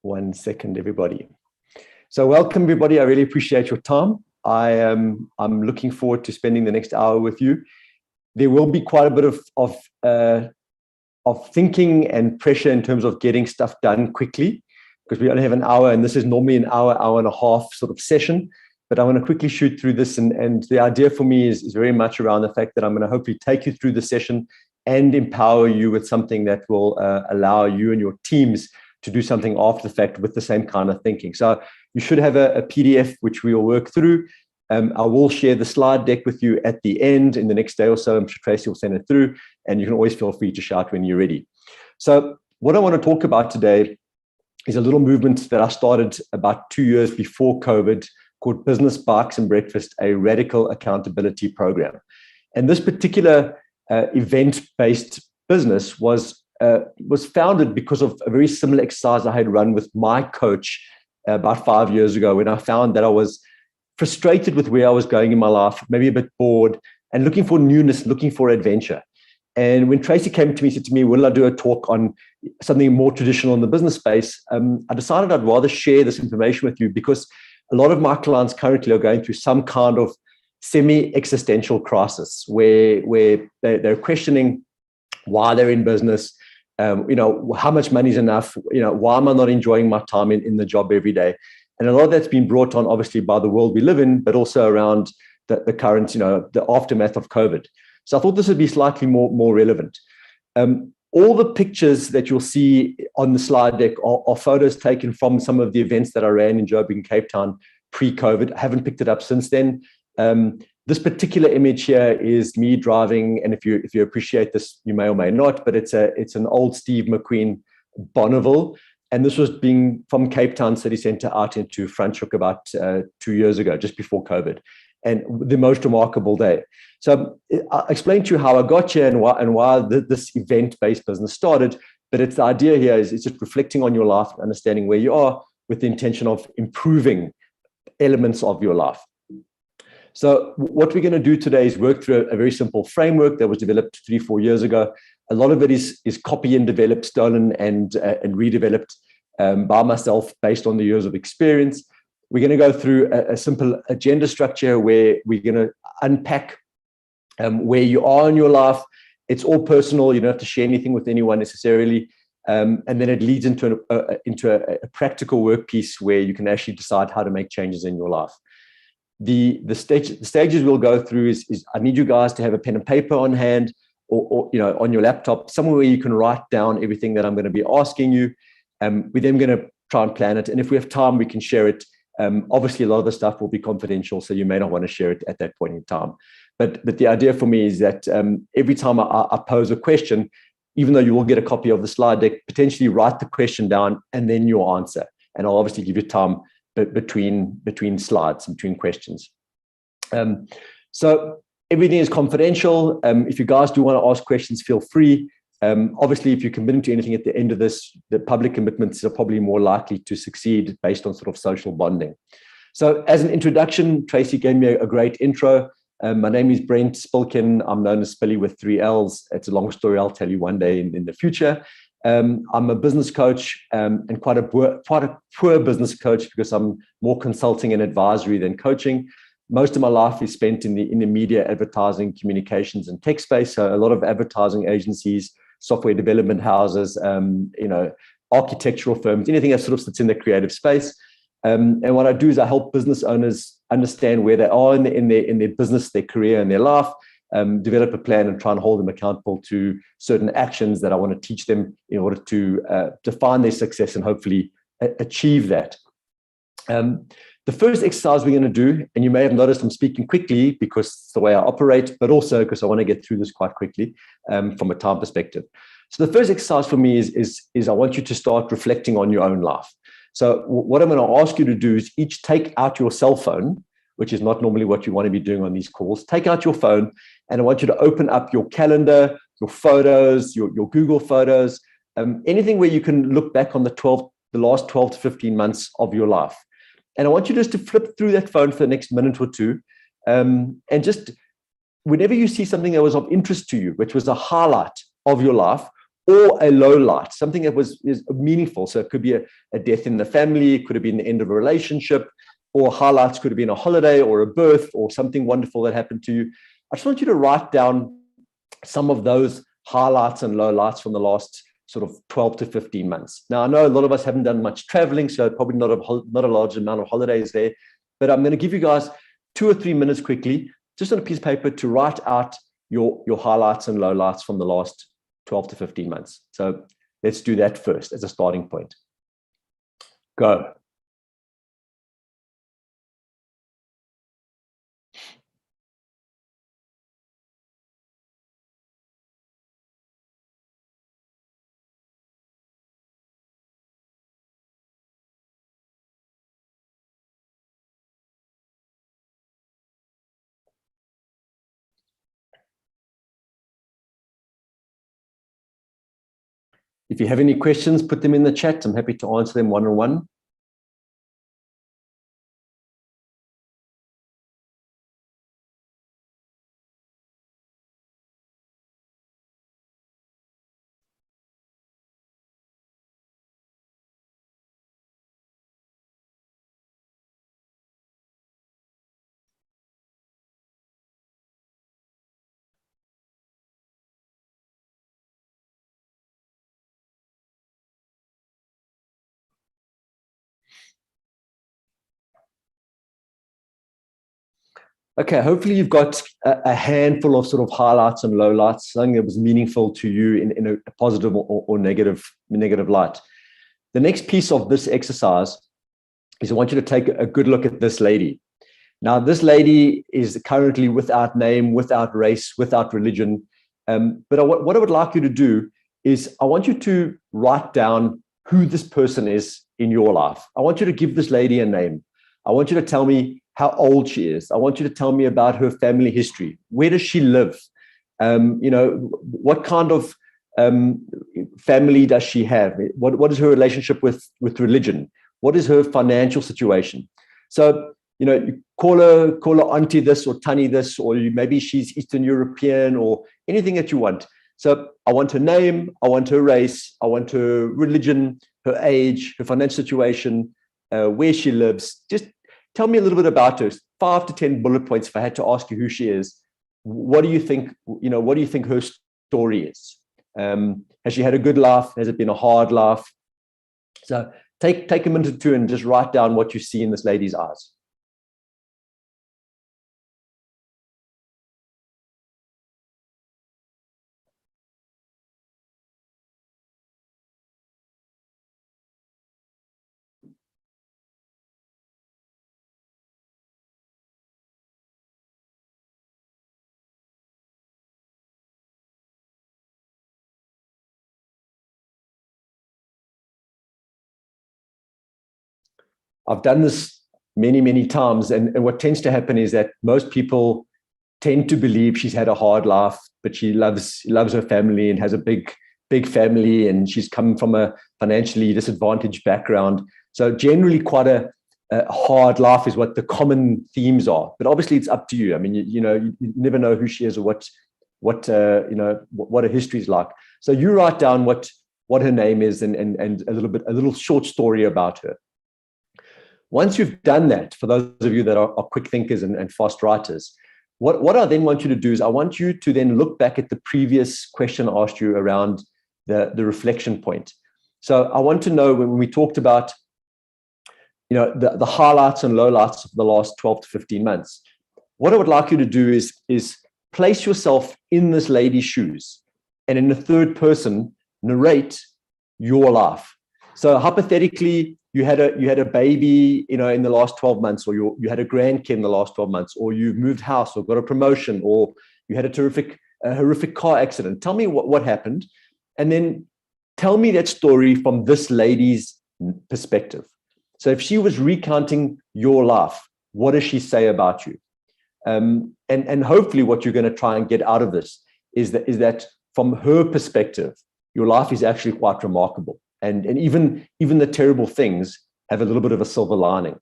1 second, everybody. So welcome, everybody. I really appreciate your time. I'm looking forward to spending the next hour with you. There will be quite a bit of thinking and pressure in terms of getting stuff done quickly, because we only have an hour, and this is normally an hour, hour and a half sort of session. But I want to quickly shoot through this, and the idea for me is very much around the fact that I'm going to hopefully take you through the session and empower you with something that will allow you and your teams to do something after the fact with the same kind of thinking. So you should have a PDF which we will work through. I will share the slide deck with you at the end in the next day or so. I'm sure Tracy will send it through, and you can always feel free to shout when you're ready. So what I want to talk about today is a little movement that I started about 2 years before COVID called Business Bikes and Breakfast, a radical accountability program. And this particular event-based business was founded because of a very similar exercise I had run with my coach about 5 years ago, when I found that I was frustrated with where I was going in my life, maybe a bit bored, and looking for newness, looking for adventure. And when Tracy came to me, said to me, will I do a talk on something more traditional in the business space? I decided I'd rather share this information with you, because a lot of my clients currently are going through some kind of semi-existential crisis where they're questioning why they're in business. How much money is enough? Why am I not enjoying my time in the job every day? And a lot of that's been brought on, obviously, by the world we live in, but also around the current, the aftermath of COVID. So I thought this would be slightly more relevant. All the pictures that you'll see on the slide deck are photos taken from some of the events that I ran in Joburg and Cape Town pre-COVID. I haven't picked it up since then. This particular image here is me driving, and if you appreciate this, you may or may not, but it's an old Steve McQueen Bonneville, and this was being from Cape Town city centre out into Franschhoek about 2 years ago, just before COVID, and the most remarkable day. So I'll explain to you how I got here and why this event-based business started, but it's the idea here is it's just reflecting on your life, understanding where you are with the intention of improving elements of your life. So what we're going to do today is work through a very simple framework that was developed 3-4 years ago. A lot of it is copy and developed, stolen and redeveloped by myself based on the years of experience. We're going to go through a simple agenda structure where we're going to unpack where you are in your life. It's all personal. You don't have to share anything with anyone necessarily. And then it leads into a practical work piece where you can actually decide how to make changes in your life. The stages we'll go through is I need you guys to have a pen and paper on hand, or on your laptop, somewhere where you can write down everything that I'm going to be asking you. We're then going to try and plan it, and if we have time, we can share it. Obviously, a lot of the stuff will be confidential, so you may not want to share it at that point in time. But the idea for me is that every time I pose a question, even though you will get a copy of the slide deck, potentially write the question down and then your answer, and I'll obviously give you time between slides, between questions. So everything is confidential. If you guys do want to ask questions, feel free. Obviously, if you're committing to anything at the end of this, the public commitments are probably more likely to succeed based on sort of social bonding. So as an introduction, Tracy gave me a great intro. My name is Brent Spilkin. I'm known as Spilly with 3 L's. It's a long story I'll tell you one day in the future. I'm a business coach, and quite a poor business coach, because I'm more consulting and advisory than coaching. Most of my life is spent in the media, advertising, communications, and tech space. So a lot of advertising agencies, software development houses, architectural firms, anything that sort of sits in the creative space. And what I do is I help business owners understand where they are in their business, their career, and their life. Develop a plan and try and hold them accountable to certain actions that I want to teach them in order to define their success and hopefully achieve that. The first exercise we're going to do, and you may have noticed I'm speaking quickly because it's the way I operate, but also because I want to get through this quite quickly from a time perspective. So the first exercise for me is I want you to start reflecting on your own life. So what I'm going to ask you to do is each take out your cell phone, which is not normally what you want to be doing on these calls. Take out your phone, and I want you to open up your calendar, your photos, your Google Photos, anything where you can look back on the last 12 to 15 months of your life. And I want you just to flip through that phone for the next minute or two, and just whenever you see something that was of interest to you, which was a highlight of your life, or a low light, something that is meaningful. So it could be a death in the family, it could have been the end of a relationship, or highlights could have been a holiday or a birth or something wonderful that happened to you. I just want you to write down some of those highlights and lowlights from the last sort of 12 to 15 months. Now, I know a lot of us haven't done much traveling, so probably not a large amount of holidays there, but I'm going to give you guys 2 or 3 minutes quickly, just on a piece of paper, to write out your highlights and lowlights from the last 12 to 15 months. So let's do that first as a starting point. Go. If you have any questions, put them in the chat. I'm happy to answer them one-on-one. Okay, hopefully you've got a handful of sort of highlights and lowlights, something that was meaningful to you in a positive or negative light. The next piece of this exercise is I want you to take a good look at this lady. Now, this lady is currently without name, without race, without religion. But what I would like you to do is I want you to write down who this person is in your life. I want you to give this lady a name. I want you to tell me how old she is. I want you to tell me about her family history. Where does she live? What kind of family does she have? What is her relationship with religion? What is her financial situation? So, you call her auntie this or Tani this, or maybe she's Eastern European or anything that you want. So I want her name, I want her race, I want her religion, her age, her financial situation, where she lives. Just tell me a little bit about her. 5 to 10 bullet points. If I had to ask you who she is, what do you think? What do you think her story is? Has she had a good laugh? Has it been a hard laugh? So take a minute or two and just write down what you see in this lady's eyes. I've done this many, many times. And what tends to happen is that most people tend to believe she's had a hard life, but she loves her family and has a big family, and she's come from a financially disadvantaged background. So generally quite a hard life is what the common themes are. But obviously it's up to you. I mean, you never know who she is or what her history is like. So you write down what her name is and a little short story about her. Once you've done that, for those of you that are quick thinkers and fast writers, what I then want you to do is I want you to then look back at the previous question I asked you around the reflection point. So I want to know, when we talked about the highlights and lowlights of the last 12 to 15 months, what I would like you to do is place yourself in this lady's shoes, and in the third person, narrate your life. So hypothetically, you had a baby, in the last 12 months, or you had a grandkid in the last 12 months, or you've moved house or got a promotion, or you had a horrific car accident. Tell me what happened, and then tell me that story from this lady's perspective. So if she was recounting your life, what does she say about you? And hopefully what you're going to try and get out of this is that from her perspective, your life is actually quite remarkable. And even the terrible things have a little bit of a silver lining.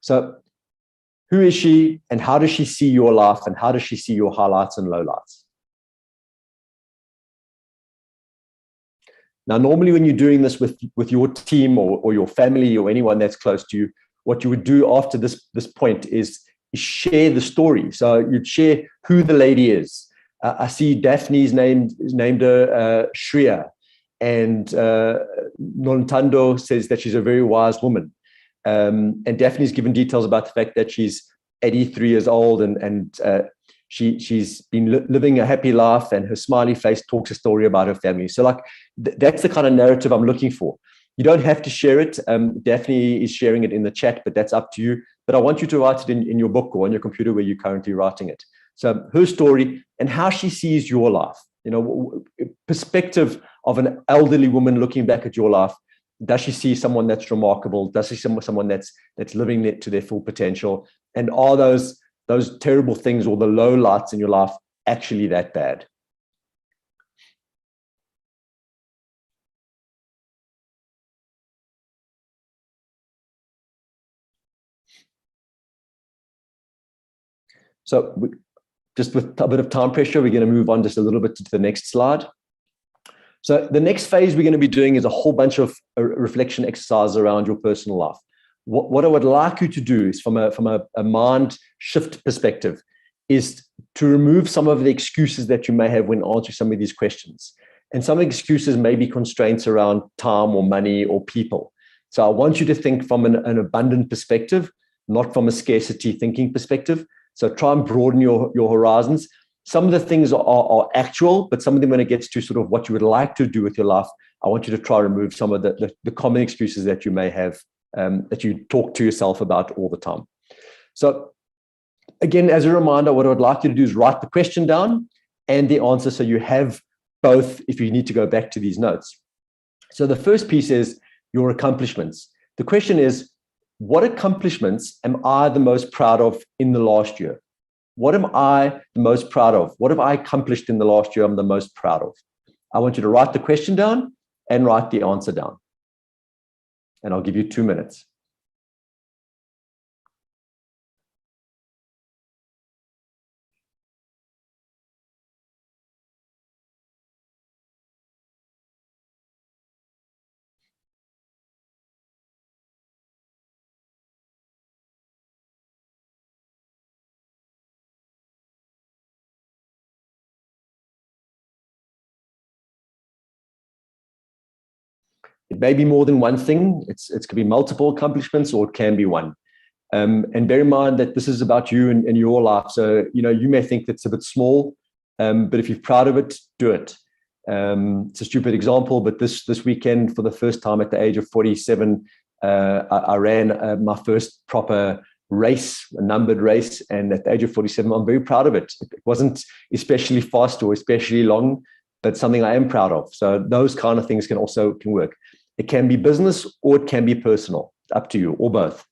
So who is she, and how does she see your life, and how does she see your highlights and lowlights? Now, normally when you're doing this with your team or your family or anyone that's close to you, what you would do after this point is share the story. So you'd share who the lady is. I see Daphne's named her Shreya, and Nontando says that she's a very wise woman. And Daphne's given details about the fact that she's 83 years old and she's been living a happy life, and her smiley face talks a story about her family. So like that's the kind of narrative I'm looking for. You don't have to share it. Daphne is sharing it in the chat, but that's up to you. But I want you to write it in your book or on your computer where you're currently writing it. So her story and how she sees your life, perspective of an elderly woman looking back at your life. Does she see someone that's remarkable? Does she see someone that's living it to their full potential? And are those terrible things or the low lights in your life actually that bad? So just with a bit of time pressure, we're going to move on just a little bit to the next slide. So the next phase we're going to be doing is a whole bunch of reflection exercises around your personal life. What I would like you to do is from a mind shift perspective is to remove some of the excuses that you may have when answering some of these questions. And some of the excuses may be constraints around time or money or people. So I want you to think from an abundant perspective, not from a scarcity thinking perspective. So try and broaden your horizons. Some of the things are actual, but some of them, when it gets to sort of what you would like to do with your life, I want you to try to remove some of the common excuses that you may have, that you talk to yourself about all the time. So again, as a reminder, what I would like you to do is write the question down and the answer, so you have both if you need to go back to these notes. So the first piece is your accomplishments. The question is, what accomplishments am I the most proud of in the last year? What am I the most proud of? What have I accomplished in the last year I'm the most proud of? I want you to write the question down and write the answer down. And I'll give you 2 minutes. It may be more than one thing. It could be multiple accomplishments, or it can be one. And bear in mind that this is about you and your life. So, you may think that's a bit small, but if you're proud of it, do it. It's a stupid example, but this weekend, for the first time at the age of 47, I ran my first proper race, a numbered race. And at the age of 47, I'm very proud of it. It wasn't especially fast or especially long, but something I am proud of. So those kind of things can work. It can be business or it can be personal. It's up to you, or both.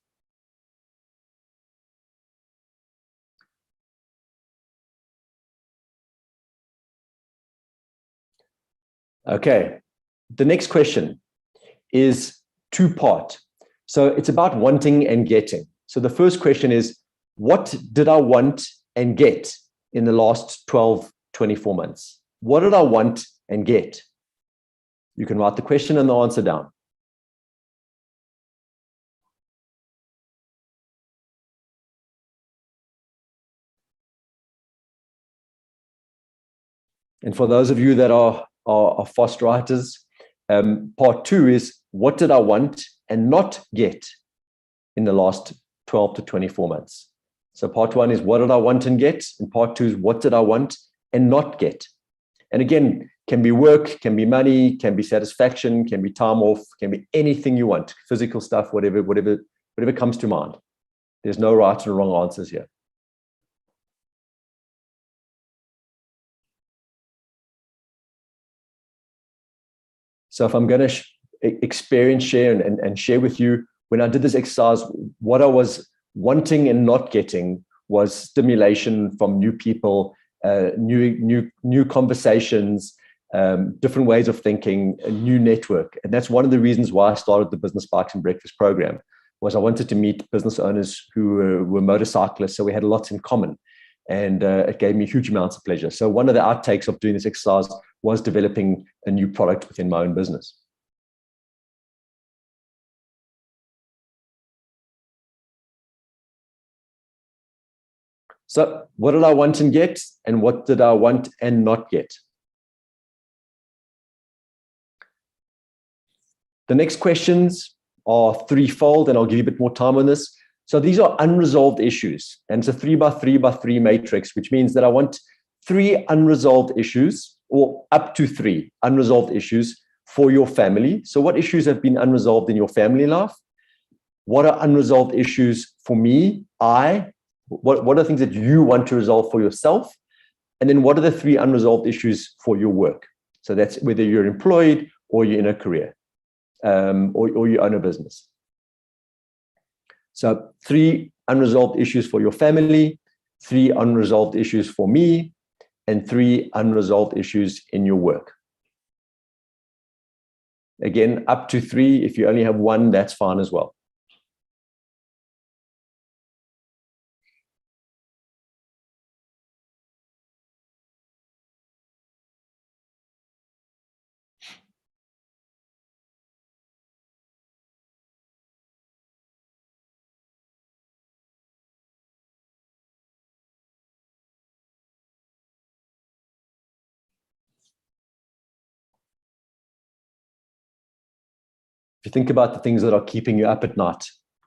Okay. The next question is two-part. So it's about wanting and getting. So the first question is, what did I want and get in the last 12, 24 months? What did I want and get? You can write the question and the answer down. And for those of you that are fast writers, part 2 is, what did I want and not get in the last 12 to 24 months? So part 1 is, what did I want and get? And part 2 is, what did I want and not get? And again, can be work, can be money, can be satisfaction, can be time off, can be anything you want, physical stuff, whatever comes to mind. There's no right or wrong answers here. So if I'm going to experience, share, and share with you, when I did this exercise, what I was wanting and not getting was stimulation from new people, new conversations, different ways of thinking, a new network. And that's one of the reasons why I started the Business Bikes and Breakfast program, was I wanted to meet business owners who were motorcyclists. So we had lots in common, and it gave me huge amounts of pleasure. So one of the outtakes of doing this exercise was developing a new product within my own business. So what did I want and get, and what did I want and not get? The next questions are threefold, and I'll give you a bit more time on this. So these are unresolved issues, and it's a 3x3x3 matrix, which means that I want 3 unresolved issues, or up to 3 unresolved issues for your family. So what issues have been unresolved in your family life? What are unresolved issues for me? What are things that you want to resolve for yourself? And then what are the 3 unresolved issues for your work? So that's whether you're employed or you're in a career, or you own a business. So 3 unresolved issues for your family, 3 unresolved issues for me, and 3 unresolved issues in your work. Again, up to 3. If you only have 1, that's fine as well. If you think about the things that are keeping you up at night,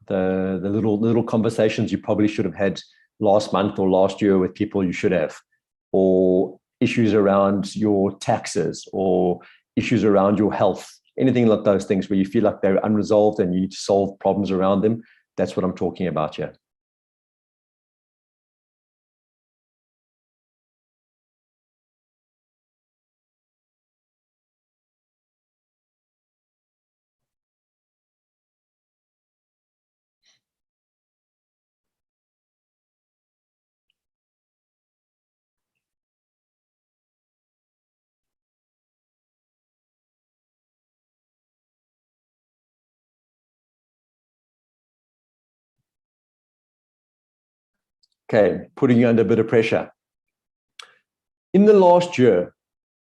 the little conversations you probably should have had last month or last year with people you should have, or issues around your taxes, or issues around your health, anything like those things where you feel like they're unresolved and you need to solve problems around them, that's what I'm talking about here. Okay, putting you under a bit of pressure. In the last year,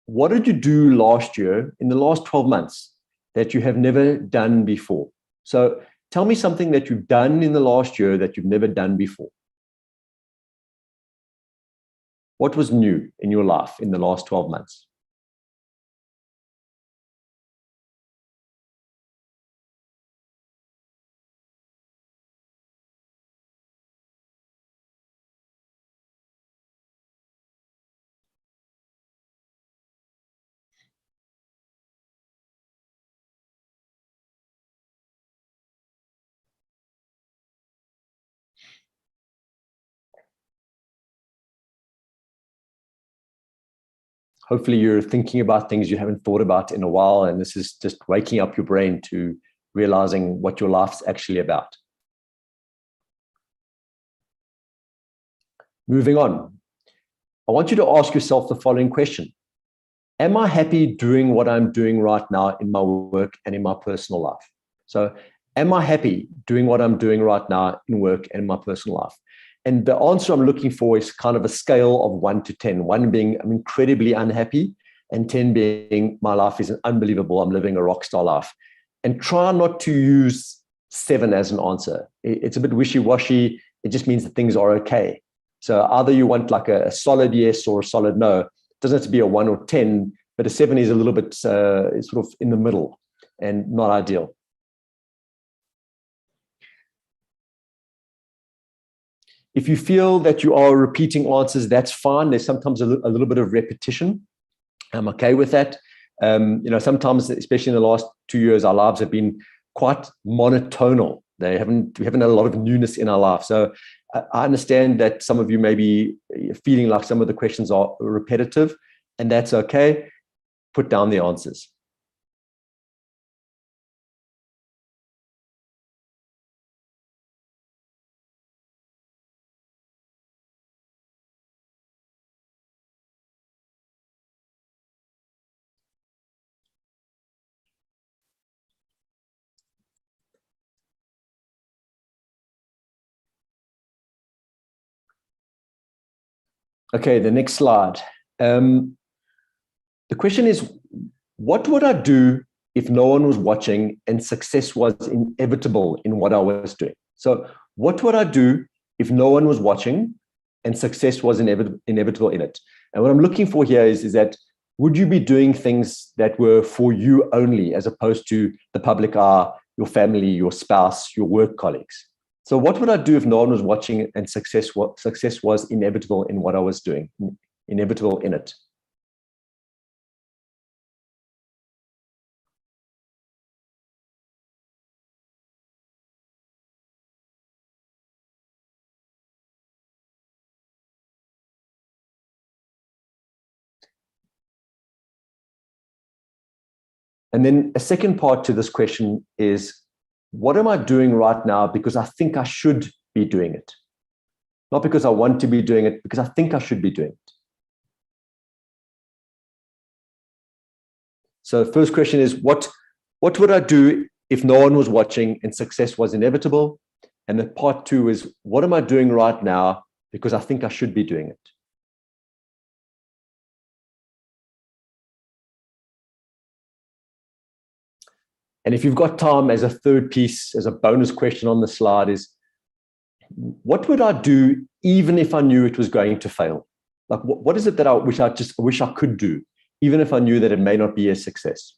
what did you do last year, in the last 12 months, that you have never done before? So tell me something that you've done in the last year that you've never done before. What was new in your life in the last 12 months? Hopefully you're thinking about things you haven't thought about in a while, and this is just waking up your brain to realizing what your life's actually about. Moving on, I want you to ask yourself the following question. Am I happy doing what I'm doing right now in my work and in my personal life? So am I happy doing what I'm doing right now in work and in my personal life? And the answer I'm looking for is kind of a scale of 1 to 10. 1 being I'm incredibly unhappy, and 10 being my life is unbelievable. I'm living a rock star life. And try not to use 7 as an answer. It's a bit wishy-washy. It just means that things are okay. So either you want like a solid yes or a solid no. It doesn't have to be a 1 or 10, but a 7 is a little bit sort of in the middle and not ideal. If you feel that you are repeating answers, that's fine. There's sometimes a little bit of repetition. I'm okay with that. Sometimes, especially in the last 2 years, our lives have been quite monotonal. We haven't had a lot of newness in our life. So I understand that some of you may be feeling like some of the questions are repetitive, and that's okay. Put down the answers. Okay, the next slide. The question is, what would I do if no one was watching and success was inevitable in what I was doing? So what would I do if no one was watching and success was inevitable in it? And what I'm looking for here is that, would you be doing things that were for you only, as opposed to the public eye, your family, your spouse, your work colleagues? So what would I do if no one was watching and success was inevitable in what I was doing, inevitable in it? And then a second part to this question is, what am I doing right now because I think I should be doing it? Not because I want to be doing it, because I think I should be doing it. So the first question is, what would I do if no one was watching and success was inevitable? And then part two is, what am I doing right now because I think I should be doing it? And if you've got time, as a third piece, as a bonus question on the slide, is, what would I do even if I knew it was going to fail? Like, what is it that I wish I could do, even if I knew that it may not be a success?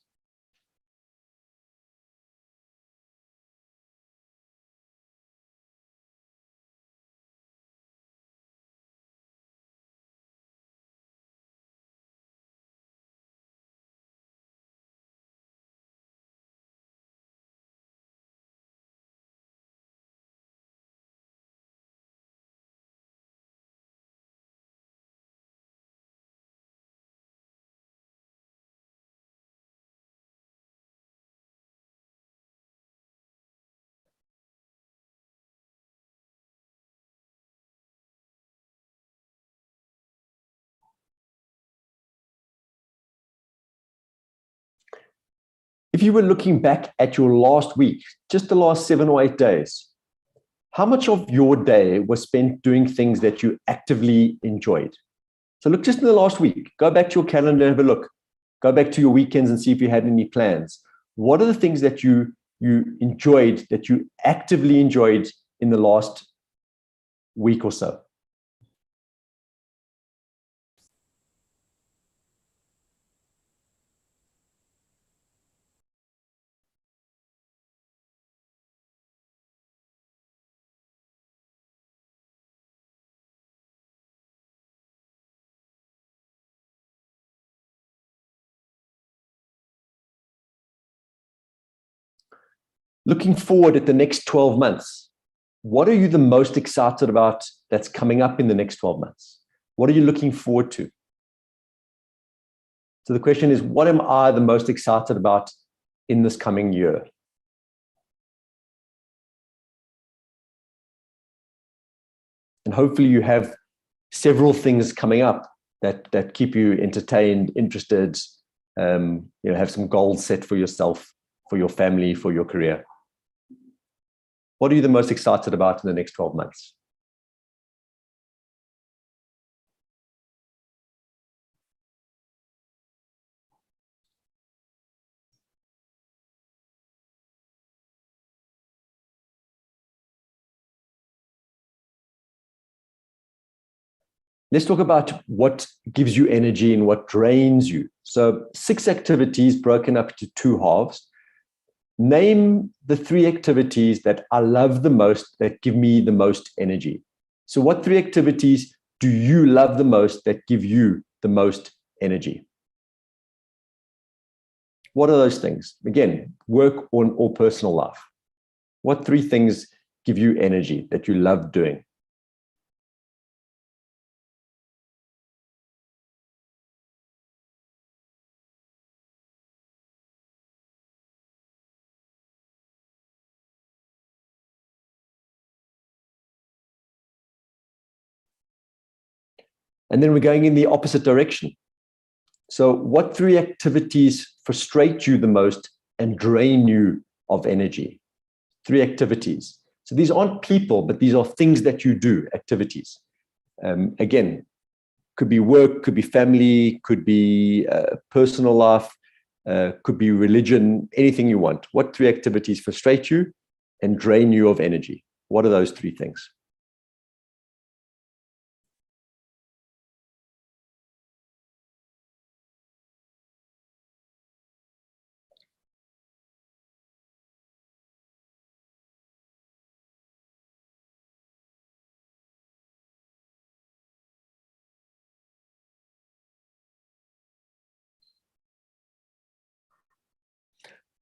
If you were looking back at your last week, just the last 7 or 8 days, how much of your day was spent doing things that you actively enjoyed? So look, just in the last week, go back to your calendar, have a look. Go back to your weekends and see if you had any plans. What are the things that you enjoyed, that you actively enjoyed in the last week or so? Looking forward at the next 12 months, what are you the most excited about that's coming up in the next 12 months? What are you looking forward to? So the question is, what am I the most excited about in this coming year? And hopefully you have several things coming up that keep you entertained, interested, have some goals set for yourself, for your family, for your career. What are you the most excited about in the next 12 months? Let's talk about what gives you energy and what drains you. So 6 activities broken up into 2 halves. Name the 3 activities that I love the most, that give me the most energy. So what 3 activities do you love the most that give you the most energy? What are those things? Again, work or personal life. What 3 things give you energy that you love doing? And then we're going in the opposite direction. So what 3 activities frustrate you the most and drain you of energy? 3 activities. So these aren't people, but these are things that you do, activities. Again, Could be work, could be family, could be personal life, could be religion, anything you want. What 3 activities frustrate you and drain you of energy? What are those 3 things?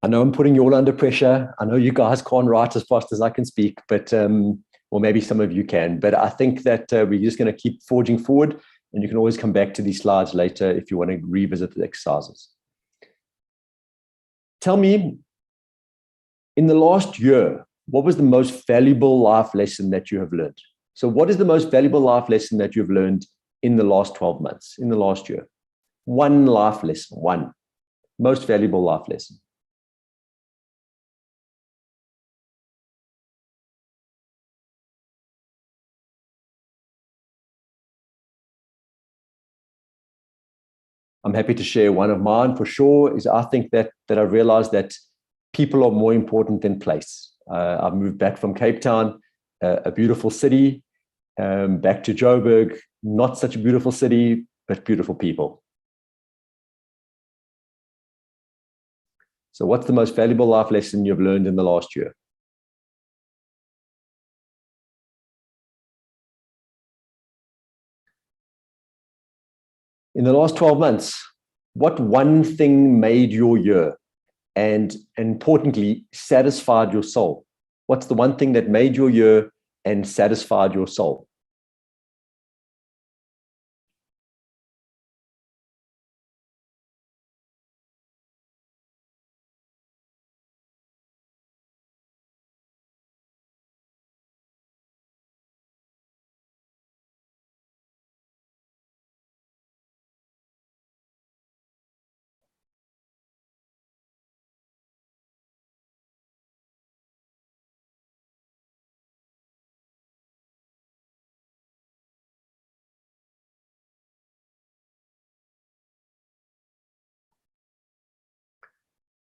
I know I'm putting you all under pressure. I know you guys can't write as fast as I can speak, but or maybe some of you can. But I think that we're just going to keep forging forward, and you can always come back to these slides later if you want to revisit the exercises. Tell me, in the last year, what was the most valuable life lesson that you have learned? So what is the most valuable life lesson that you've learned in the last 12 months, in the last year? One life lesson, one. Most valuable life lesson. I'm happy to share one of mine for sure. Is I think that I realized that people are more important than place. I've moved back from Cape Town, a beautiful city, back to Joburg, not such a beautiful city, but beautiful people. So what's the most valuable life lesson you've learned in the last year? In the last 12 months, what one thing made your year and importantly, satisfied your soul? What's the one thing that made your year and satisfied your soul?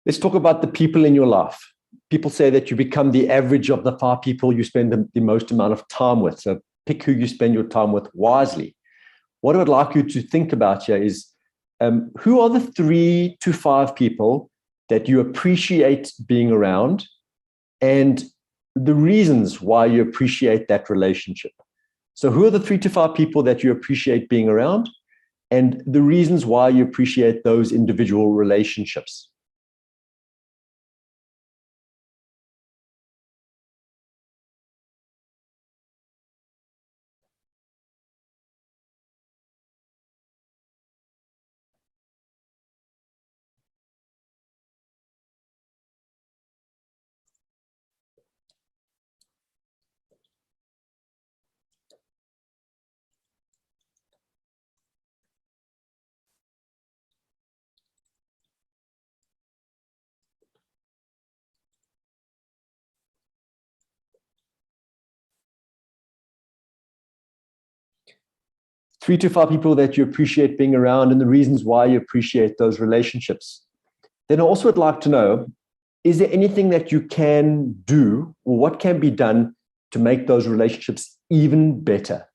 Let's talk about the people in your life. People say that you become the average of the 5 people you spend the most amount of time with. So pick who you spend your time with wisely. What I would like you to think about here is who are the 3 to 5 people that you appreciate being around and the reasons why you appreciate that relationship. So who are the 3 to 5 people that you appreciate being around and the reasons why you appreciate those individual relationships? Three to 5 people that you appreciate being around and the reasons why you appreciate those relationships. Then I also would like to know, is there anything that you can do or what can be done to make those relationships even better?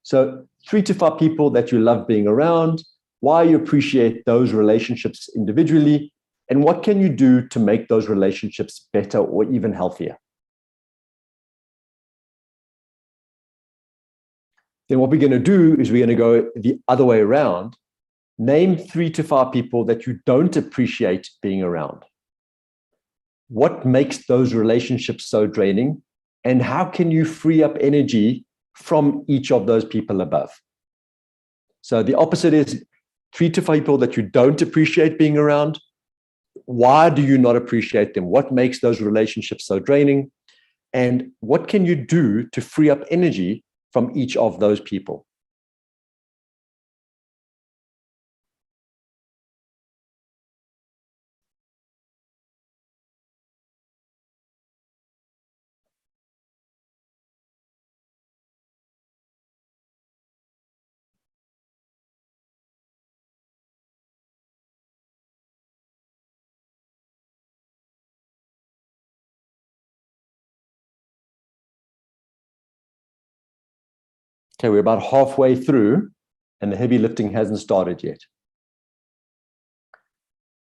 So 3 to 5 people that you love being around, why you appreciate those relationships individually, and what can you do to make those relationships better or even healthier? Then what we're going to do is we're going to go the other way around. Name 3 to 5 people that you don't appreciate being around. What makes those relationships so draining? And how can you free up energy from each of those people above? So the opposite is 3 to 5 people that you don't appreciate being around. Why do you not appreciate them? What makes those relationships so draining? And what can you do to free up energy from each of those people? Okay, we're about halfway through and the heavy lifting hasn't started yet.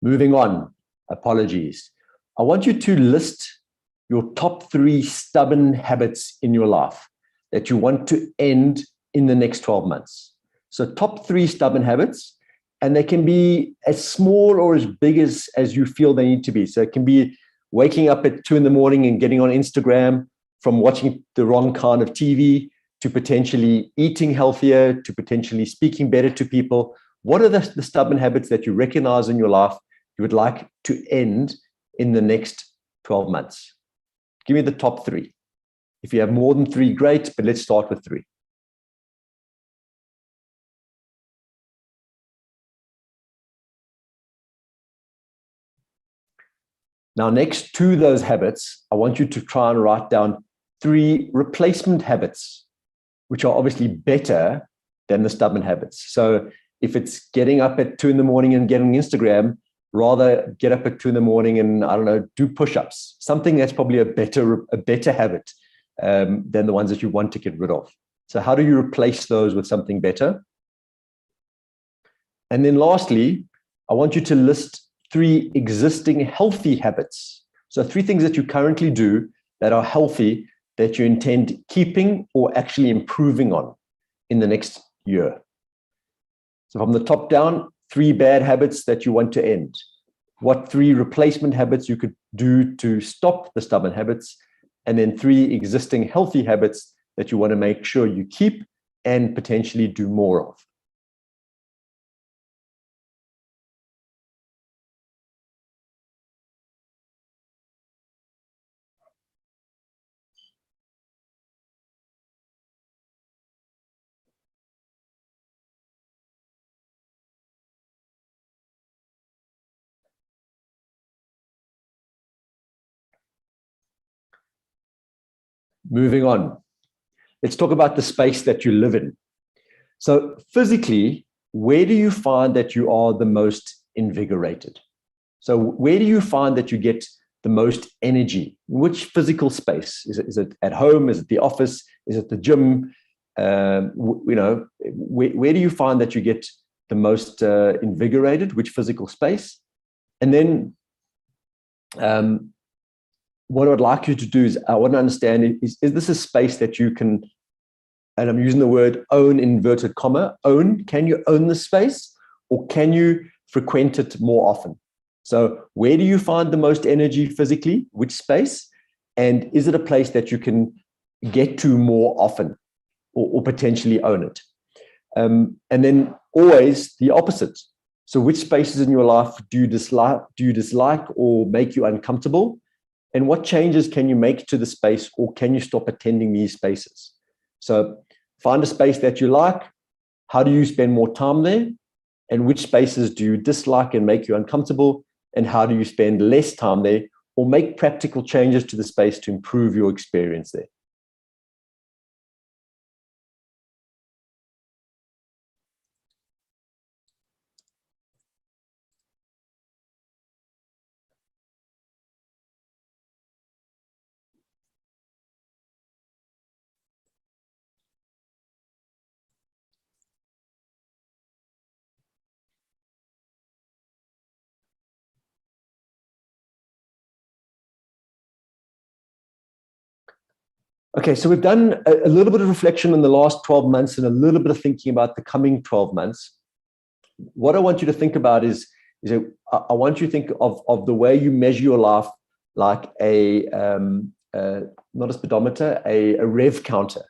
Moving on, apologies. I want you to list your top 3 stubborn habits in your life that you want to end in the next 12 months. So top 3 stubborn habits, and they can be as small or as big as you feel they need to be. So it can be waking up at 2 in the morning and getting on Instagram, from watching the wrong kind of TV, to potentially eating healthier, to potentially speaking better to people. What are the stubborn habits that you recognize in your life you would like to end in the next 12 months? Give me the top 3. If you have more than 3, great, but let's start with 3. Now, next to those habits, I want you to try and write down 3 replacement habits, which are obviously better than the stubborn habits. So if it's getting up at 2 in the morning and getting Instagram, rather get up at 2 in the morning and, I don't know, do push-ups, something that's probably a better habit than the ones that you want to get rid of. So how do you replace those with something better? And then lastly, I want you to list 3 existing healthy habits. So 3 things that you currently do that are healthy that you intend keeping or actually improving on in the next year. So from the top down, 3 bad habits that you want to end. What 3 replacement habits you could do to stop the stubborn habits, and then 3 existing healthy habits that you want to make sure you keep and potentially do more of. Moving on, let's talk about the space that you live in. So physically, where do you find that you are the most invigorated? So where do you find that you get the most energy? Which physical space? Is it at home? Is it the office? Is it the gym? Where do you find that you get the most invigorated? Which physical space? And then what I would like you to do is, I want to understand, is this a space that you can, and I'm using the word own, inverted comma, own, can you own the space, or can you frequent it more often? So where do you find the most energy physically? Which space? And is it a place that you can get to more often or potentially own it? And then always the opposite. So which spaces in your life do you dislike or make you uncomfortable? And what changes can you make to the space, or can you stop attending these spaces? So find a space that you like. How do you spend more time there? And which spaces do you dislike and make you uncomfortable? And how do you spend less time there or make practical changes to the space to improve your experience there? Okay, so we've done a little bit of reflection in the last 12 months and a little bit of thinking about the coming 12 months. What I want you to think about is I want you to think of the way you measure your life like not a speedometer, a rev counter.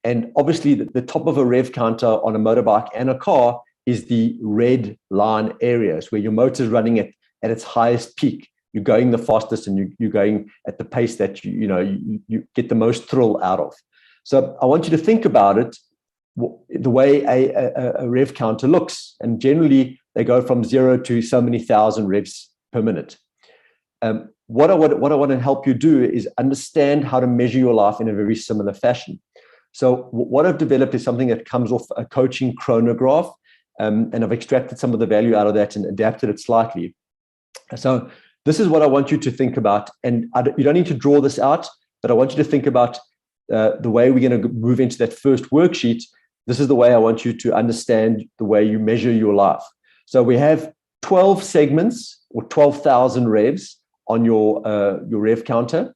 And obviously the top of a rev counter on a motorbike and a car is the red line areas where your motor is running at its highest peak. You're going the fastest and you're going at the pace that you get the most thrill out of. So I want you to think about it the way a rev counter looks. And generally, they go from 0 to so many thousand revs per minute. What I want to help you do is understand how to measure your life in a very similar fashion. So what I've developed is something that comes off a coaching chronograph, and I've extracted some of the value out of that and adapted it slightly. So this is what I want you to think about. And you don't need to draw this out, but I want you to think about the way we're going to move into that first worksheet. this is the way I want you to understand the way you measure your life. So we have 12 segments or 12,000 revs on your rev counter.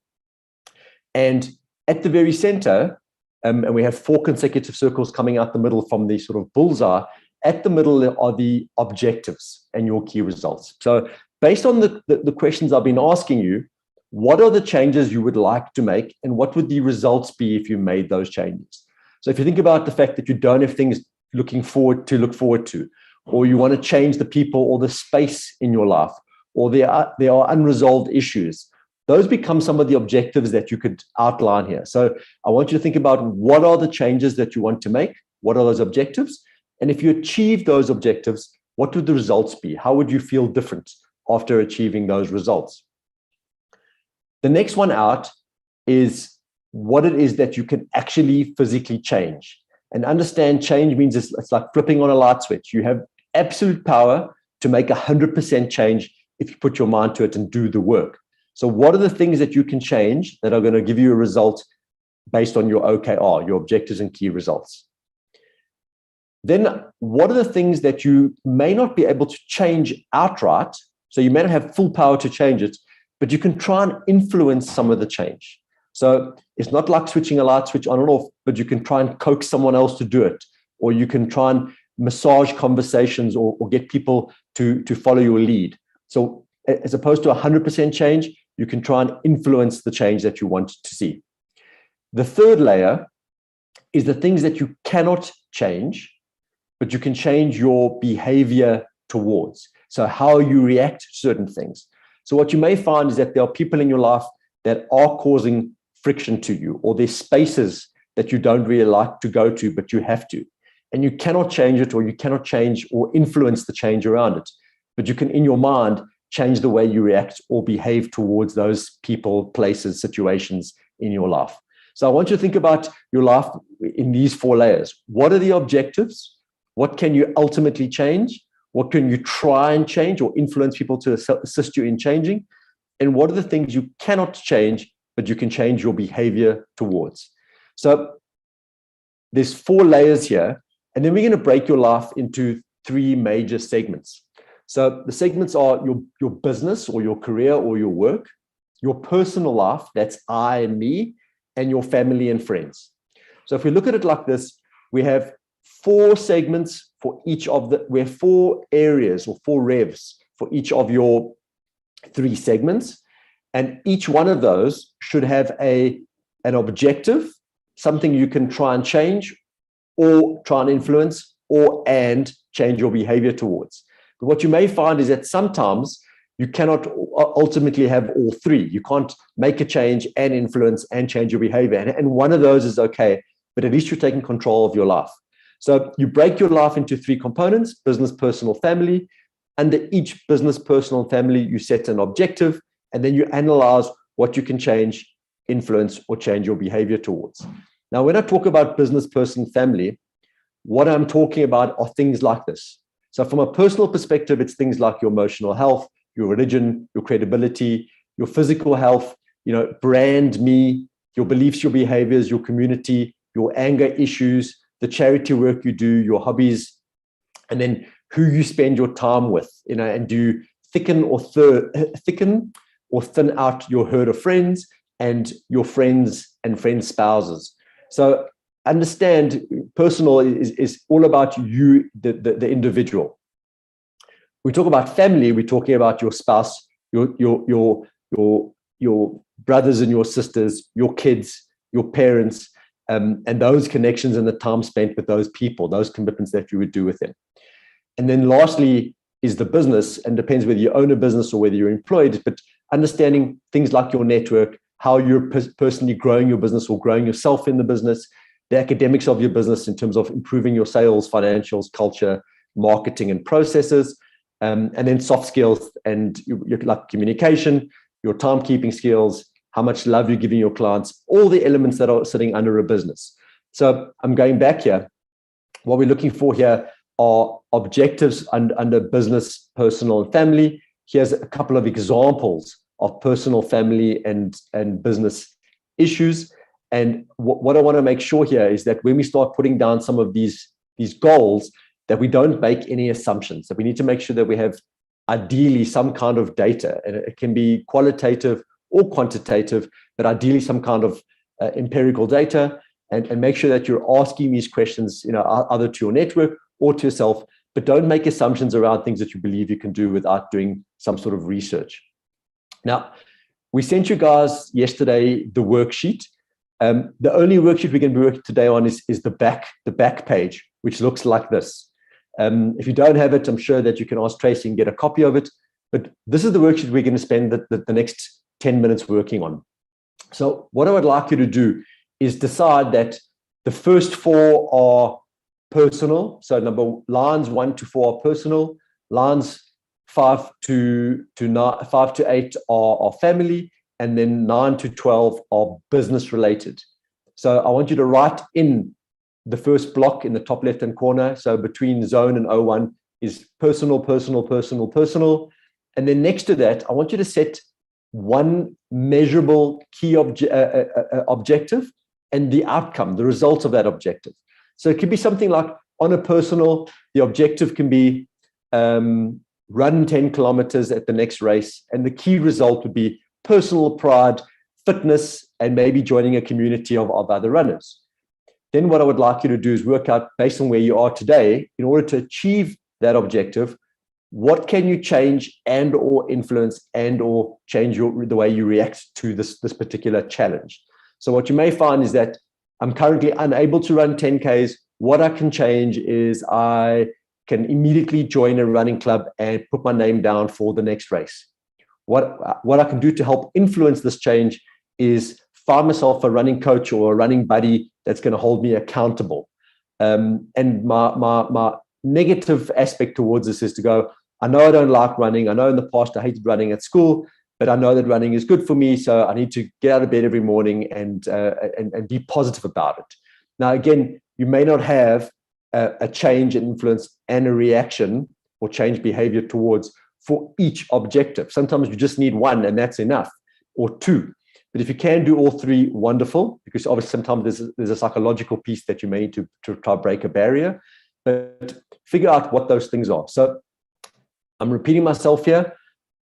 And at the very center, and we have 4 consecutive circles coming out the middle from the sort of bullseye. At the middle are the objectives and your key results. So based on the questions I've been asking you, what are the changes you would like to make, and what would the results be if you made those changes? So if you think about the fact that you don't have things look forward to, or you want to change the people or the space in your life, or there are unresolved issues, those become some of the objectives that you could outline here. So I want you to think about what are the changes that you want to make, what are those objectives, and if you achieve those objectives, what would the results be? How would you feel different after achieving those results? The next one out is what it is that you can actually physically change. And understand change means it's like flipping on a light switch. You have absolute power to make 100% change if you put your mind to it and do the work. So what are the things that you can change that are going to give you a result based on your OKR, your objectives and key results? Then what are the things that you may not be able to change outright? So you may not have full power to change it, but you can try and influence some of the change. So it's not like switching a light switch on and off, but you can try and coax someone else to do it, or you can try and massage conversations or get people to follow your lead. So as opposed to 100% change, you can try and influence the change that you want to see. The third layer is the things that you cannot change, but you can change your behavior towards. So how you react to certain things. So what you may find is that there are people in your life that are causing friction to you, or there's spaces that you don't really like to go to, but you have to. And you cannot change it, or you cannot change or influence the change around it. But you can, in your mind, change the way you react or behave towards those people, places, situations in your life. So I want you to think about your life in these 4 layers. What are the objectives? What can you ultimately change? What can you try and change or influence people to assist you in changing? And what are the things you cannot change, but you can change your behavior towards? So there's 4 layers here. And then we're going to break your life into 3 major segments. So the segments are your business or your career or your work, your personal life, that's I and me, and your family and friends. So if we look at it like this, we have 4 segments for each of we have 4 areas or 4 revs for each of your 3 segments. And each one of those should have an objective, something you can try and change or try and influence and change your behavior towards. But what you may find is that sometimes you cannot ultimately have all 3. You can't make a change and influence and change your behavior. And one of those is okay, but at least you're taking control of your life. So you break your life into 3 components: business, personal, family. Under each business, personal, and family, you set an objective, and then you analyze what you can change, influence, or change your behavior towards. Now, when I talk about business, person, family, what I'm talking about are things like this. So from a personal perspective, it's things like your emotional health, your religion, your credibility, your physical health, brand me, your beliefs, your behaviors, your community, your anger issues, the charity work you do, your hobbies, and then who you spend your time with, and do you thicken or thin out your herd of friends and your friends and friends' spouses. So understand, personal is all about you, the individual. We talk about family, we're talking about your spouse, your brothers and your sisters, your kids, your parents, and those connections and the time spent with those people, those commitments that you would do with them. And then lastly is the business, and depends whether you own a business or whether you're employed, but understanding things like your network, how you're personally growing your business or growing yourself in the business, the academics of your business in terms of improving your sales, financials, culture, marketing, and processes, and then soft skills and your like communication, your timekeeping skills, how much love you're giving your clients, all the elements that are sitting under a business. So I'm going back here. What we're looking for here are objectives under business, personal, and family. Here's a couple of examples of personal, family, and business issues. And what I want to make sure here is that when we start putting down some of these goals, that we don't make any assumptions, that we need to make sure that we have ideally some kind of data, and it can be qualitative or quantitative, but ideally some kind of empirical data, and make sure that you're asking these questions, either to your network or to yourself, but don't make assumptions around things that you believe you can do without doing some sort of research. Now, we sent you guys yesterday the worksheet. The only worksheet we're going to be working today on is the back page, which looks like this. If you don't have it, I'm sure that you can ask Tracy and get a copy of it. But this is the worksheet we're going to spend the next 10 minutes working on. So what I would like you to do is decide that the first 4 are personal. So lines 1 to 4 are personal. Lines 5 to 8 are family. And then 9 to 12 are business related. So I want you to write in the first block in the top left-hand corner. So between zone and O1 is personal, personal, personal, personal. And then next to that, I want you to set one measurable key objective and the outcome, the result of that objective. So it could be something like, on a personal, the objective can be run 10 kilometers at the next race. And the key result would be personal pride, fitness, and maybe joining a community of other runners. Then what I would like you to do is work out, based on where you are today, in order to achieve that objective, what can you change and or influence and or change the way you react to this particular challenge. So what you may find is that I'm currently unable to run 10Ks. What I can change is I can immediately join a running club and put my name down for the next race. What I can do to help influence this change is find myself a running coach or a running buddy that's going to hold me accountable. And my negative aspect towards this is to go, I know I don't like running. I know in the past I hated running at school, but I know that running is good for me. So I need to get out of bed every morning and be positive about it. Now, again, you may not have a change in influence and a reaction or change behavior towards for each objective. Sometimes you just need one and that's enough, or 2. But if you can do all 3, wonderful, because obviously sometimes there's a psychological piece that you may need to try to break a barrier, but figure out what those things are. So I'm repeating myself here.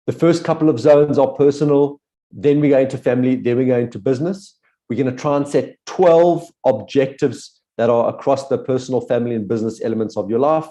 The first couple of zones are personal, then we go into family, then we go into business. We're going to try and set 12 objectives that are across the personal, family, and business elements of your life.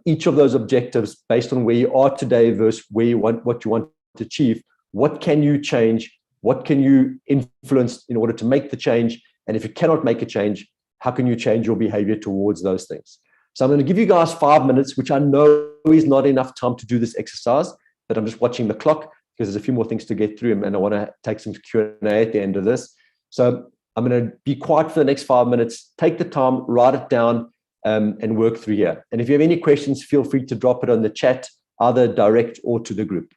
Each of those objectives, based on where you are today versus where you want, what you want to achieve, what can you change? What can you influence in order to make the change? And if you cannot make a change, how can you change your behavior towards those things? So I'm going to give you guys 5 minutes, which I know is not enough time to do this exercise, but I'm just watching the clock because there's a few more things to get through and I want to take some Q&A at the end of this. So I'm going to be quiet for the next 5 minutes, take the time, write it down, and work through here. And if you have any questions, feel free to drop it on the chat, either direct or to the group.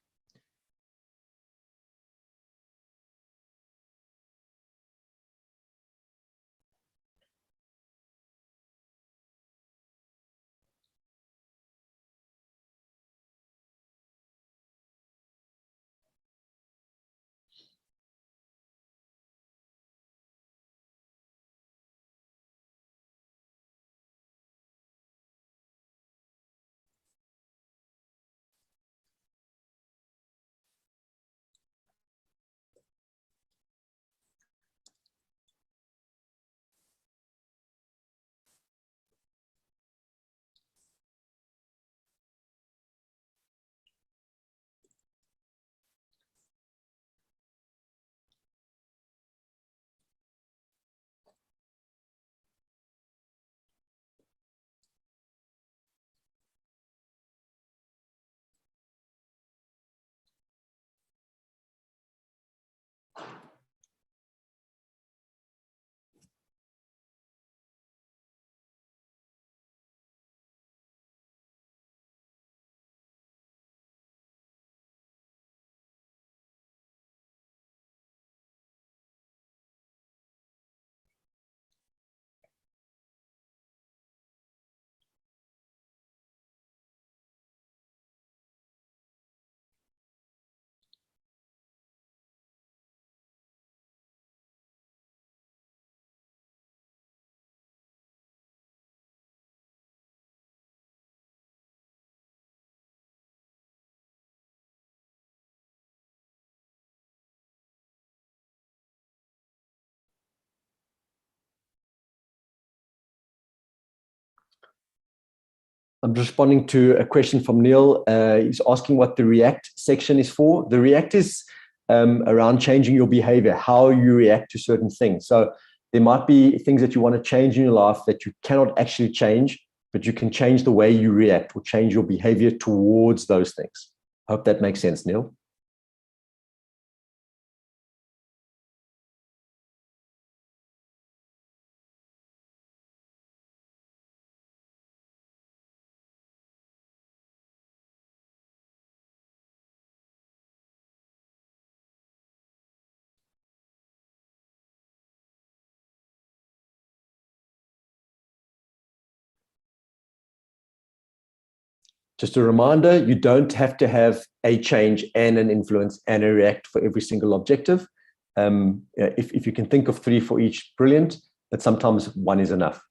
I'm responding to a question from Neil. He's asking what the react section is for. The react is around changing your behavior, how you react to certain things. So there might be things that you want to change in your life that you cannot actually change, but you can change the way you react or change your behavior towards those things. I hope that makes sense, Neil. Just a reminder, you don't have to have a change and an influence and a react for every single objective. If you can think of 3 for each, brilliant, but sometimes 1 is enough.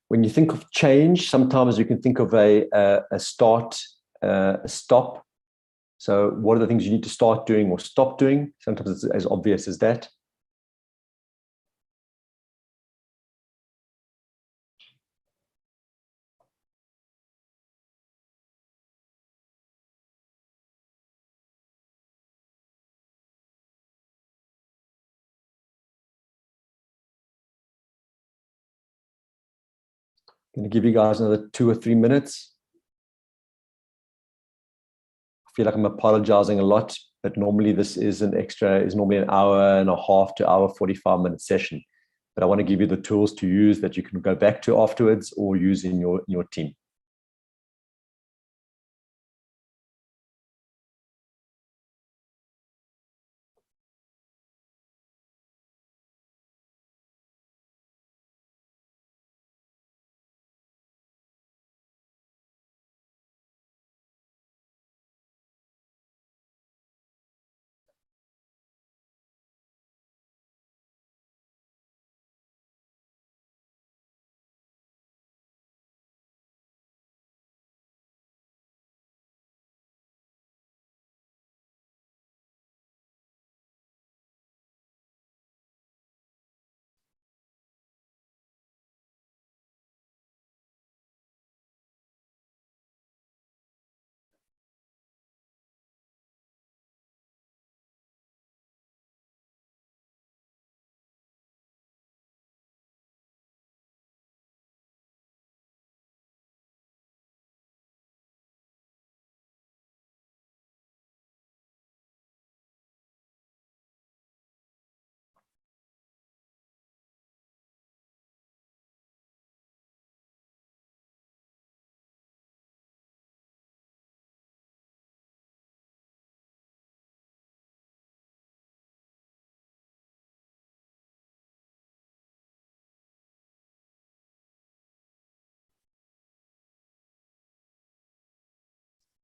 When you think of change, sometimes you can think of a start, a stop. So what are the things you need to start doing or stop doing? Sometimes it's as obvious as that. I'm going to give you guys another 2 or 3 minutes. I feel like I'm apologizing a lot, but normally this is normally an hour and a half to hour 45-minute session. But I want to give you the tools to use that you can go back to afterwards or use in your team.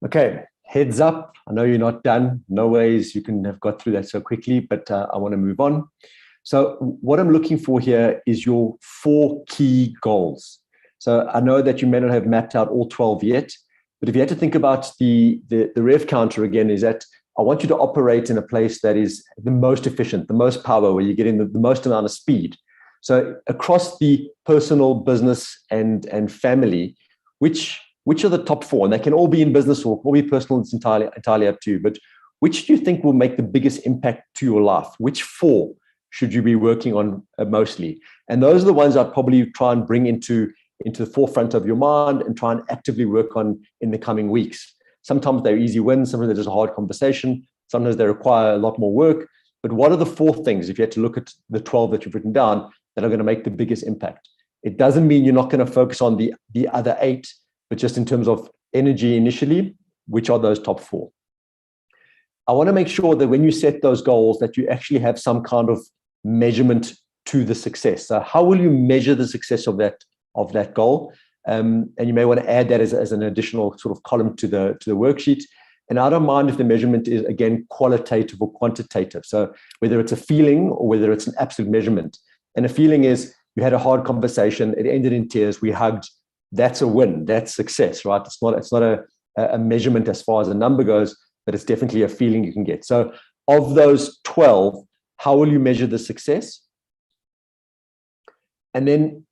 Okay, heads up. I know you're not done. No ways you can have got through that so quickly, but I want to move on. So what I'm looking for here is your 4 key goals. So I know that you may not have mapped out all 12 yet, but if you had to think about the rev counter again, is that I want you to operate in a place that is the most efficient, the most power, where you're getting the most amount of speed. So across the personal, business, and family, which are the top 4? And they can all be in business or all be personal. It's entirely up to you. But which do you think will make the biggest impact to your life? Which 4 should you be working on mostly? And those are the ones I'd probably try and bring into the forefront of your mind and try and actively work on in the coming weeks. Sometimes they're easy wins. Sometimes they're just a hard conversation. Sometimes they require a lot more work. But what are the 4 things, if you had to look at the 12 that you've written down, that are going to make the biggest impact? It doesn't mean you're not going to focus on the other 8, but just in terms of energy initially, which are those top 4? I want to make sure that when you set those goals, that you actually have some kind of measurement to the success. So how will you measure the success of that goal? And you may want to add that as an additional sort of column to the worksheet. And I don't mind if the measurement is, again, qualitative or quantitative. So whether it's a feeling or whether it's an absolute measurement. And a feeling is you had a hard conversation, it ended in tears, we hugged. That's a win, that's success, right? It's not a measurement as far as a number goes, but it's definitely a feeling you can get. So of those 12, how will you measure the success? And then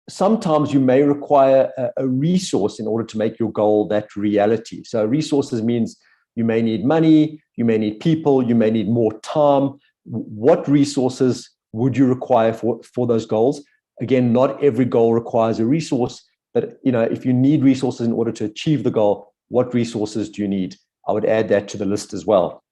sometimes you may require a resource in order to make your goal that reality. So resources means you may need money, you may need people, you may need more time. What resources would you require for those goals? Again, not every goal requires a resource, but if you need resources in order to achieve the goal, what resources do you need? I would add that to the list as well.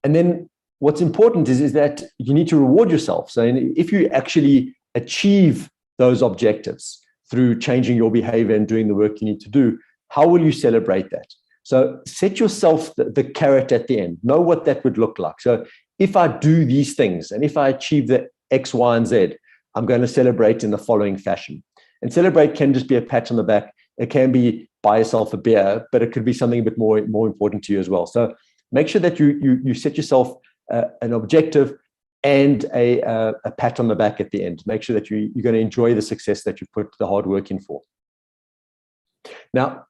And then what's important is that you need to reward yourself. So if you actually achieve those objectives through changing your behavior and doing the work you need to do, how will you celebrate that? So set yourself the carrot at the end. Know what that would look like. So if I do these things and if I achieve the X, Y, and Z, I'm going to celebrate in the following fashion. And celebrate can just be a pat on the back. It can be buy yourself a beer, but it could be something a bit more important to you as well. So make sure that you set yourself an objective and a pat on the back at the end. Make sure that you're going to enjoy the success that you put the hard work in for. Now,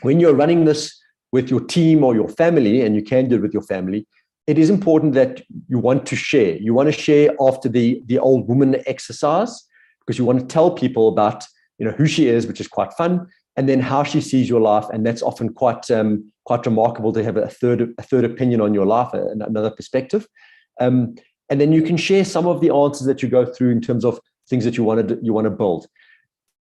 when you're running this with your team or your family, and you can do it with your family, it is important that you want to share. You want to share after the old woman exercise, because you want to tell people about who she is, which is quite fun, and then how she sees your life. And that's often quite remarkable to have a third opinion on your life, another perspective. And then you can share some of the answers that you go through in terms of things that you want to build.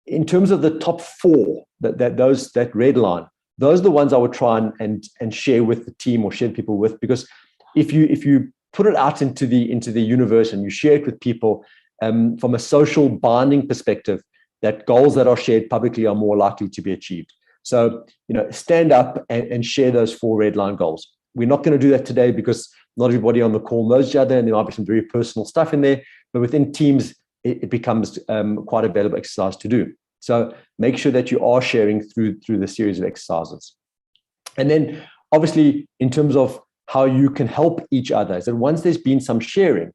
In terms of the top 4, that red line, those are the ones I would try and share with the team or share people with, because if you put it out into the universe and you share it with people, from a social binding perspective, that goals that are shared publicly are more likely to be achieved. So, stand up and share those 4 red line goals. We're not going to do that today because not everybody on the call knows each other, and there might be some very personal stuff in there, but within teams, it becomes quite a valuable exercise to do. So make sure that you are sharing through the series of exercises. And then obviously, in terms of how you can help each other, is that once there's been some sharing,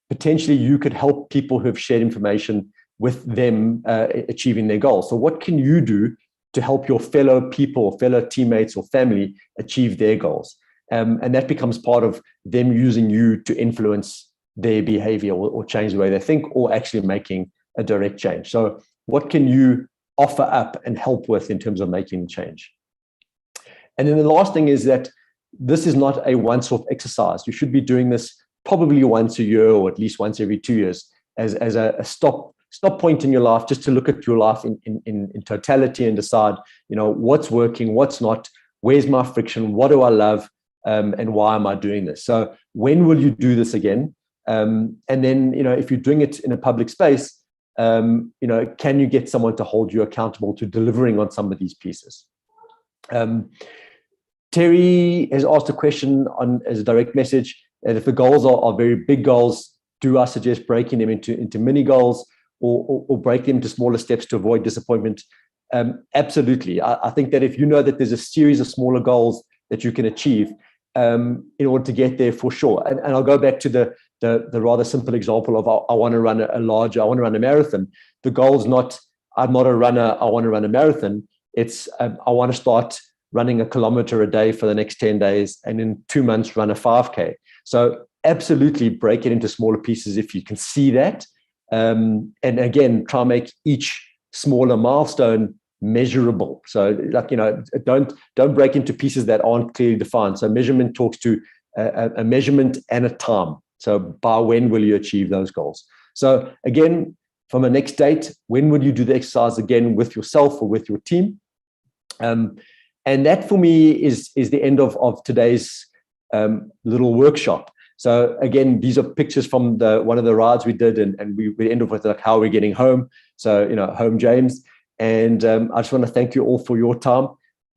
potentially you could help people who have shared information with them achieving their goals. So what can you do to help your fellow people, fellow teammates or family achieve their goals? And that becomes part of them using you to influence their behavior or change the way they think, or actually making a direct change. So what can you offer up and help with in terms of making change? And then the last thing is that this is not a once-off exercise. You should be doing this probably once a year, or at least once every 2 years, as a stop point in your life, just to look at your life in totality and decide, what's working, what's not, where's my friction, what do I love, and why am I doing this? So when will you do this again? And then, if you're doing it in a public space, can you get someone to hold you accountable to delivering on some of these pieces? Terry has asked a question as a direct message, and if the goals are very big goals, do I suggest breaking them into mini goals, or break them into smaller steps to avoid disappointment? Absolutely. I think that if you know that there's a series of smaller goals that you can achieve in order to get there, for sure. And I'll go back to the rather simple example of I want to run a marathon. The goal is not, I'm not a runner, I want to run a marathon. It's I want to start running 1 kilometer a day for the next 10 days, and in 2 months run a 5K. So absolutely break it into smaller pieces if you can see that. And again, try and make each smaller milestone measurable. So don't break into pieces that aren't clearly defined. So measurement talks to a measurement and a time. So by when will you achieve those goals? So again, from a next date, when will you do the exercise again with yourself or with your team? And that for me is the end of today's little workshop. So again, these are pictures from one of the rides we did, and we end up with like how we're getting home. So home, James. And I just want to thank you all for your time.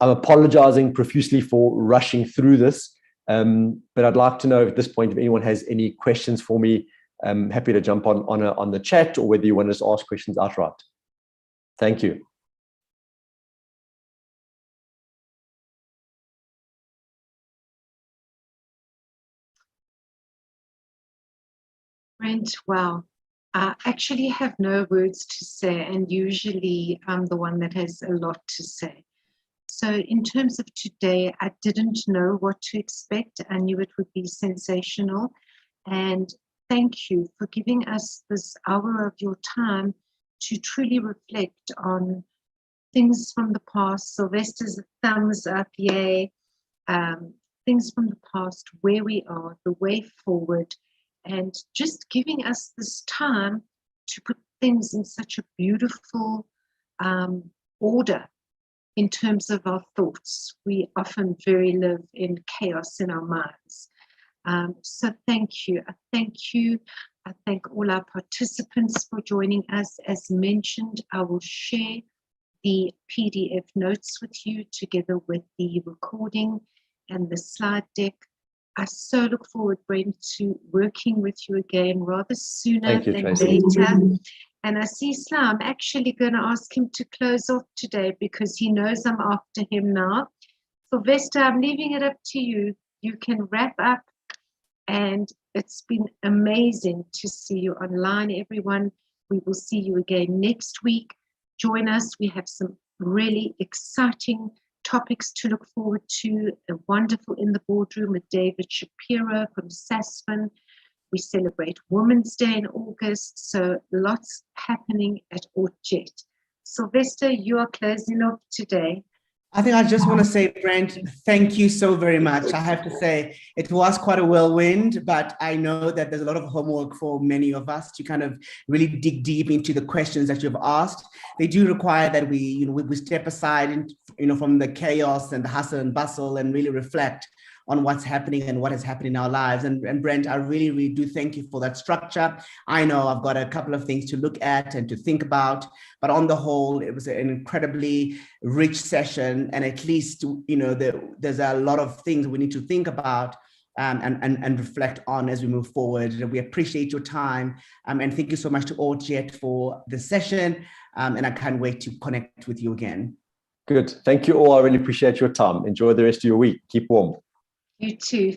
I'm apologizing profusely for rushing through this, but I'd like to know at this point if anyone has any questions for me. I'm happy to jump on the chat, or whether you want us to ask questions outright. Thank you. Brent, wow. I actually have no words to say, and usually I'm the one that has a lot to say. So in terms of today, I didn't know what to expect. I knew it would be sensational. And thank you for giving us this hour of your time to truly reflect on things from the past. Sylvester's thumbs up, yay. Things from the past, where we are, the way forward, and just giving us this time to put things in such a beautiful order in terms of our thoughts. We often live in chaos in our minds. So thank you. I thank you. I thank all our participants for joining us. As mentioned, I will share the PDF notes with you together with the recording and the slide deck. I so look forward, Brent, to working with you again rather sooner than later. And I see Sla, I'm actually going to ask him to close off today because he knows I'm after him now. Sylvester, I'm leaving it up to you. You can wrap up, and it's been amazing to see you online, everyone. We will see you again next week. Join us. We have some really exciting topics to look forward to. A wonderful In the Boardroom with David Shapiro from Sasfin. We celebrate Women's Day in August, so lots happening at ORTJet. Sylvester, you are closing off today. I think I just want to say, Brent, thank you so very much. I have to say it was quite a whirlwind, but I know that there's a lot of homework for many of us to kind of really dig deep into the questions that you've asked. They do require that we step aside and, from the chaos and the hustle and bustle and really reflect on what's happening and what has happened in our lives. And Brent, I really, really do thank you for that structure. I know I've got a couple of things to look at and to think about, but on the whole, it was an incredibly rich session. And at least, there's a lot of things we need to think about and reflect on as we move forward. We appreciate your time. And thank you so much to ORTJet for the session. And I can't wait to connect with you again. Good. Thank you all. I really appreciate your time. Enjoy the rest of your week. Keep warm. You too.